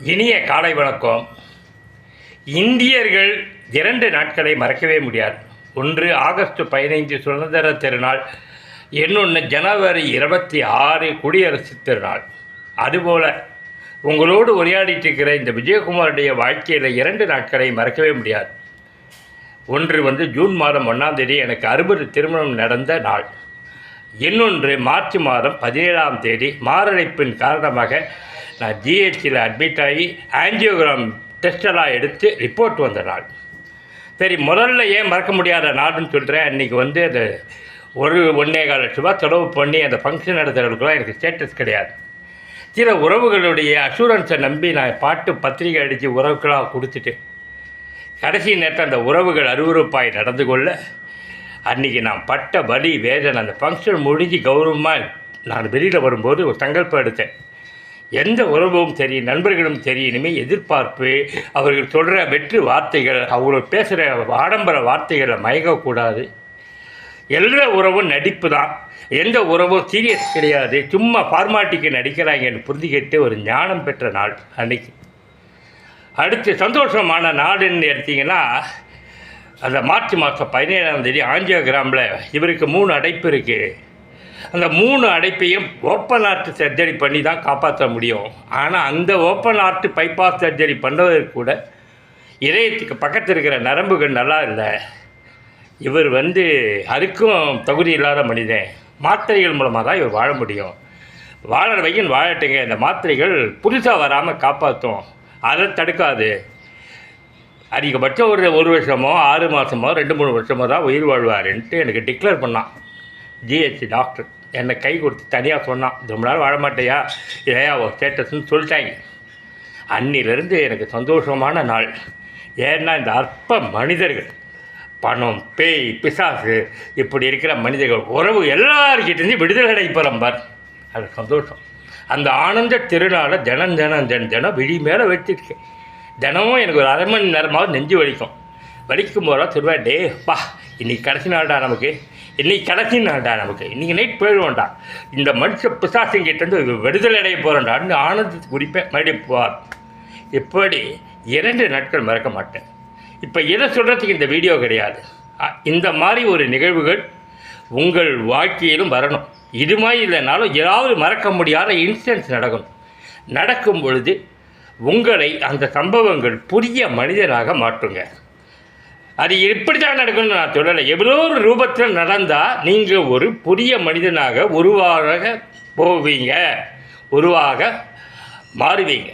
இனிய காலை வணக்கம். இந்தியர்கள் 2 நாட்களை மறக்கவே முடியாது. ஒன்று ஆகஸ்ட் 15 சுதந்திர திருநாள், இன்னொன்று ஜனவரி 26 குடியரசு திருநாள். அதுபோல் உங்களோடு உரையாடிட்டு இருக்கிற இந்த விஜயகுமாருடைய வாழ்க்கையில் 2 நாட்களை மறக்கவே முடியாது. ஒன்று ஜூன் மாதம் 1ஆம் தேதி எனக்கு 60 திருமணம் நடந்த நாள். இன்னொன்று மார்ச் மாதம் 17ஆம் தேதி மாரடைப்பின் காரணமாக நான் ஜிஹெச்சில் அட்மிட் ஆகி ஆஞ்சியோகிராம் டெஸ்டெல்லாம் எடுத்து ரிப்போர்ட் வந்த நாள். சரி, முதல்ல ஏன் மறக்க முடியாத நாள்னு சொல்கிறேன். அன்றைக்கி அது 1.25 லட்ச ரூபா செலவு பண்ணி அந்த ஃபங்க்ஷன் நடத்துகிறதுக்குலாம் எனக்கு ஸ்டேட்டஸ் கிடையாது. சில உறவுகளுடைய அஷூரன்ஸை நம்பி நான் பாட்டு பத்திரிகை அடித்து உறவுக்களாக கொடுத்துட்டு கடைசி நேரத்தில் அந்த உறவுகள் அருவருப்பாய் நடந்து கொள்ள அன்றைக்கி நான் பட்ட வலி வேதனை. அந்த ஃபங்க்ஷன் முடிஞ்சு கௌரவமாக நான் வெளியில் வரும்போது ஒரு சங்கல்பம் எடுத்தேன். எந்த உறவும் சரி, நண்பர்களும் சரி, இனிமேல் எதிர்பார்ப்பு, அவர்கள் சொல்கிற வெற்று வார்த்தைகள், அவர்கள் பேசுகிற ஆடம்பர வார்த்தைகளை மயங்கக்கூடாது. எல்லா உறவும் நடிப்பு தான், எந்த உறவும் சீரியஸ் கிடையாது, சும்மா ஃபார்மாலிட்டிக்கு நடிக்கிறாங்கன்னு புரிஞ்சுக்கிட்டு ஒரு ஞானம் பெற்ற நாள் அன்றைக்கி. அடுத்து சந்தோஷமான நாடுன்னு எடுத்திங்கன்னா, அந்த மார்ச் மாதம் 17ஆம் தேதி ஆஞ்சியோகிராமில் இவருக்கு 3 அடைப்பு இருக்குது. அந்த 3 அடைப்பையும் ஓப்பன் ஹார்ட் சர்ஜரி பண்ணி தான் காப்பாற்ற முடியும். ஆனால் அந்த ஓப்பன் ஹார்ட் பைபாஸ் சர்ஜரி பண்ணுறதுக்கு கூட இதயத்துக்கு பக்கத்தில் இருக்கிற நரம்புகள் நல்லா இல்லை. இவர் அதுக்கும் தகுதி இல்லாத மனிதன். மாத்திரைகள் மூலமாக தான் இவர் வாழ முடியும். வாழற வைக்கன் வாழட்டுங்க. இந்த மாத்திரைகள் புதுசாக வராமல் காப்பாற்றும், அதை தடுக்காது. அதிகபட்சம் ஒரு வருஷமோ 6 மாதமோ 2-3 வருஷமோ தான் உயிர் வாழ்வாருன்ட்டு எனக்கு டிக்ளேர் பண்ணான் ஜிஹெச் டாக்டர். என்னை கை கொடுத்து தனியாக சொன்னான், ரொம்ப நாள் வாழ மாட்டேயா, ஏயா ஒரு ஸ்டேட்டஸ்ன்னு சொல்லிட்டாங்க. அன்னிலிருந்து எனக்கு சந்தோஷமான நாள். ஏன்னா இந்த அற்ப மனிதர்கள், பணம், பேய், பிசாசு இப்படி இருக்கிற மனிதர்கள் உறவு எல்லாருக்கிட்டேருந்து விடுதலை அடைப்பறம்பார். அது சந்தோஷம். அந்த ஆனந்த திருநாளை தினம் விழி மேலே வச்சுருக்கேன். தினமும் எனக்கு ஒரு 1/2 மணி நேரமாவது நெஞ்சு வலிக்கும் போதெல்லாம் சொல்லுவேன், டே பா, இன்றைக்கி கடைசி நாள்டா நமக்கு, இன்றைக்கி நைட் போயிடுவோம்டா, இந்த மனுஷ பிசாசுங்கிட்டேருந்து விடுதலை அடைய போகிறோம்டான்னு ஆனந்தத்துக்கு குறிப்பேன். மறுபடியும் போவார். இப்படி 2 நாட்கள் மறக்க மாட்டேன். இப்போ எதை சொல்கிறதுக்கு இந்த வீடியோ கிடையாது. இந்த மாதிரி ஒரு நிகழ்வுகள் உங்கள் வாழ்க்கையிலும் வரணும். இது மாதிரி இல்லைனாலும் ஏதாவது மறக்க முடியாத இன்சிடென்ட்ஸ் நடக்கும் பொழுது உங்களை அந்த சம்பவங்கள் புதிய மனிதனாக மாற்றுங்க. அது இப்படி தான் நடக்கணும்னு நான் சொல்லலை. எவ்வளோ ஒரு ரூபத்தில் நடந்தால் நீங்கள் ஒரு புதிய மனிதனாக உருவாக மாறுவீங்க.